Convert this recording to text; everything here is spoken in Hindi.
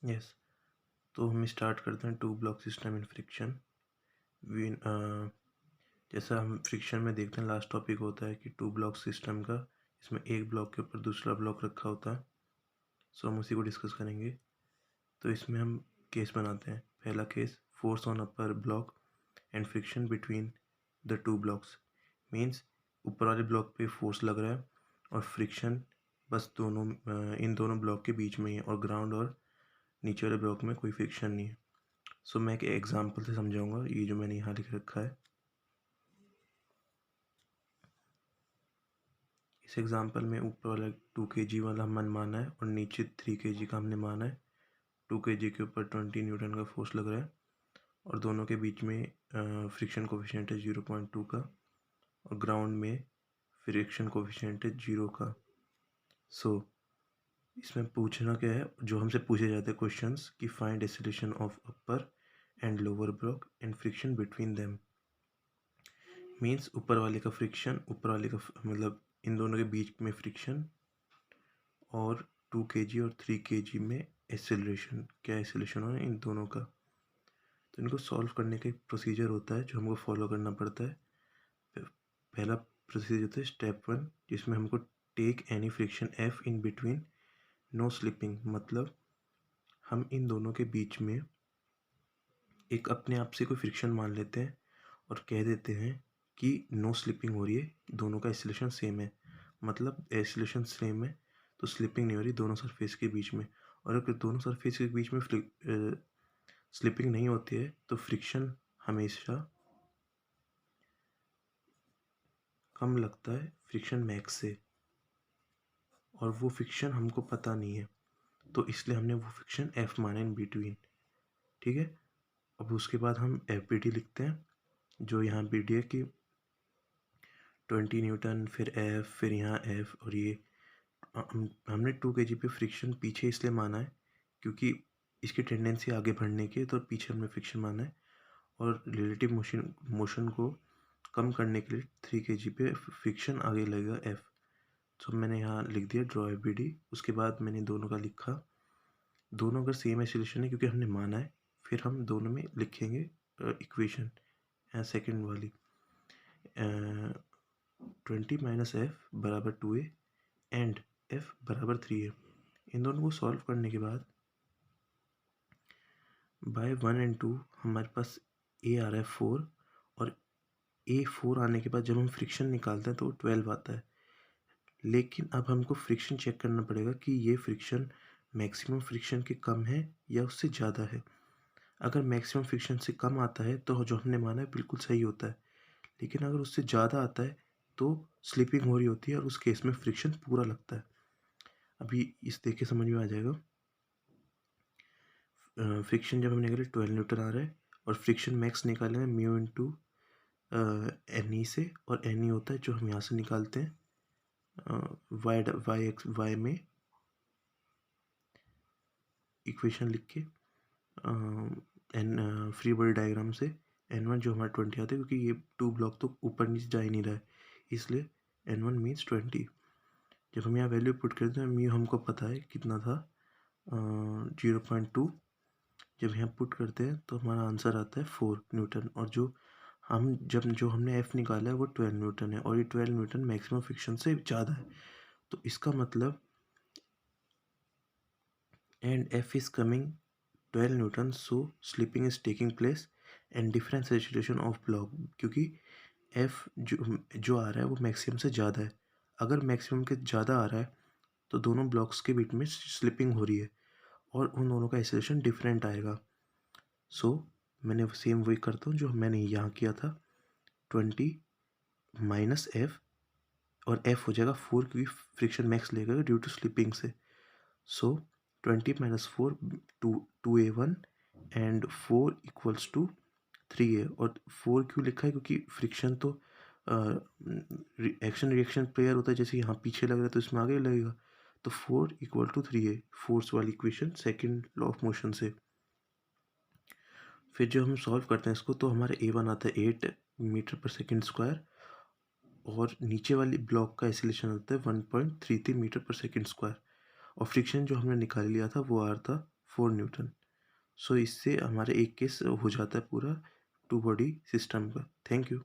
यस, तो हम स्टार्ट करते हैं two block system in friction. We जैसा हम फ्रिक्शन में देखते हैं, लास्ट टॉपिक होता है कि टू ब्लॉक सिस्टम का, इसमें एक ब्लॉक के ऊपर दूसरा ब्लॉक रखा होता है। सो हम उसी को डिस्कस करेंगे। तो इसमें हम केस बनाते हैं। पहला case, force on upper block and friction between the two blocks. Means ऊपर वाले ब्लॉक पे फोर्स लग रहा है और फ्रिक्शन बस इन दोनों ब्लॉक के बीच में ही है, और ग्राउंड और नीचे वाले ब्लॉक में कोई फ्रिक्शन नहीं है। सो मैं एक एग्जांपल से समझाऊंगा ये जो मैंने यहाँ लिख रखा है। इस एग्जांपल में ऊपर वाला 2 kg वाला मन माना है और नीचे 3 kg का हमने माना है। 2 kg के ऊपर 20 न्यूटन का फोर्स लग रहा है और दोनों के बीच में फ्रिक्शन कोफिशिएंट है 0.2 का, और ग्राउंड में फ्रिक्शन कोफिशिएंट है 0 का। सो इसमें पूछना क्या है, जो हमसे पूछे जाते हैं क्वेश्चंस कि find acceleration of upper and lower block and friction between them. Means ऊपर वाले का फ्रिक्शन, ऊपर वाले का मतलब इन दोनों के बीच में फ्रिक्शन, और 2 kg और 3 kg में एक्सेलरेशन, क्या एक्सेलरेशन हो इन दोनों का। तो इनको सॉल्व करने का एक प्रोसीजर होता है जो हमको फॉलो करना पड़ता है। पहला प्रोसीजर होता है स्टेप 1, जिसमें हमको take any friction F in between no slipping. मतलब हम इन दोनों के बीच में एक अपने आप से कोई फ्रिक्शन मान लेते हैं और कह देते हैं कि नो स्लिपिंग हो रही है, दोनों का एक्सेलरेशन सेम है। मतलब एक्सेलरेशन सेम है तो स्लिपिंग नहीं हो रही दोनों सरफेस के बीच में। और अगर दोनों सरफेस के बीच में स्लिपिंग नहीं होती है तो फ्रिक्शन हमेशा कम लगता है फ्रिक्शन मैक्स से, और वो फ्रिक्शन हमको पता नहीं है, तो इसलिए हमने वो फ्रिक्शन एफ माना इन बिटवीन। ठीक है, अब उसके बाद हम एफ बी डी लिखते हैं, जो यहाँ बी डी है कि 20 न्यूटन, फिर एफ, फिर यहाँ एफ। और ये हमने 2 kg पे फ्रिक्शन पीछे इसलिए माना है क्योंकि इसकी टेंडेंसी आगे बढ़ने की है, तो पीछे हमने फ्रिक्शन माना है। और रिलेटिव मोशन को कम करने के लिए 3 kg पे फ्रिक्शन आगे लगेगा एफ। तो मैंने यहाँ लिख दिया ड्रॉ एफ बी डी। उसके बाद मैंने दोनों का लिखा। दोनों अगर सेम एक्सेलरेशन है क्योंकि हमने माना है, फिर हम दोनों में लिखेंगे इक्वेशन सेकेंड वाली, 20 माइनस एफ बराबर 2a एंड एफ बराबर 3a। इन दोनों को सॉल्व करने के बाद बाय 1 एंड 2 हमारे पास a आ रहा है 4, और a 4 आने के बाद जब हम फ्रिक्शन निकालते हैं तो 12 आता है। लेकिन अब हमको फ्रिक्शन चेक करना पड़ेगा कि ये फ्रिक्शन मैक्सिमम फ्रिक्शन के कम है या उससे ज़्यादा है। अगर मैक्सिमम फ्रिक्शन से कम आता है तो जो हमने माना है बिल्कुल सही होता है, लेकिन अगर उससे ज़्यादा आता है तो स्लिपिंग हो रही होती है और उस केस में फ्रिक्शन पूरा लगता है। अभी इस देख के समझ में आ जाएगा। फ्रिक्शन जब हम निकाले 12 न्यूटन आ रहा है, और फ्रिक्शन मैक्स निकाले हैं म्यू इंटू एन ई से, और एन ई होता है जो हम यहाँ से निकालते हैं वाई में इक्वेशन लिख के एन फ्री बॉडी डायग्राम से N1 जो हमारा 20 आता है, क्योंकि ये टू ब्लॉक तो ऊपर नीचे जा ही नहीं रहा है, इसलिए N1 मीन्स 20। जब हम यहाँ वैल्यू पुट करते हैं, म्यू हमको पता है कितना था 0.2। जब यहाँ पुट करते हैं तो हमारा आंसर आता है 4 न्यूटन, और जो हमने एफ निकाला है वो 12 न्यूटन है, और ये 12 न्यूटन मैक्सिमम फ्रिक्शन से ज़्यादा है। तो इसका मतलब and F is coming 12 newton, so slipping is taking place and difference acceleration of block, क्योंकि एफ जो आ रहा है वो मैक्सिमम से ज़्यादा है। अगर मैक्सिमम के ज़्यादा आ रहा है तो दोनों ब्लॉक्स के बीच में स्लिपिंग हो रही है और उन दोनों का एक्सेलरेशन डिफरेंट आएगा। सो मैंने सेम वही करता हूँ जो मैंने यहाँ किया था, 20 माइनस एफ, और एफ हो जाएगा 4 क्योंकि फ्रिक्शन मैक्स लेगा ड्यू टू स्लिपिंग से। So 20 minus 4 2a1 and 4 equals to 3a। और 4 क्यों लिखा है, क्योंकि फ्रिक्शन तो एक्शन रिएक्शन पेयर होता है, जैसे यहाँ पीछे लग रहा है तो इसमें आगे लगेगा। तो 4 इक्वल टू 3a, फोर्स वाली equation second law of motion से। फिर जो हम सॉल्व करते हैं इसको, तो हमारा a1 आता है 8 मीटर पर सेकेंड स्क्वायर, और नीचे वाली ब्लॉक का एक्सेलरेशन होता है 1.33 मीटर पर सेकेंड स्क्वायर, और फ्रिक्शन जो हमने निकाल लिया था वो आ रहा था 4 न्यूटन। सो इससे हमारे एक केस हो जाता है पूरा टू बॉडी सिस्टम का। Thank you.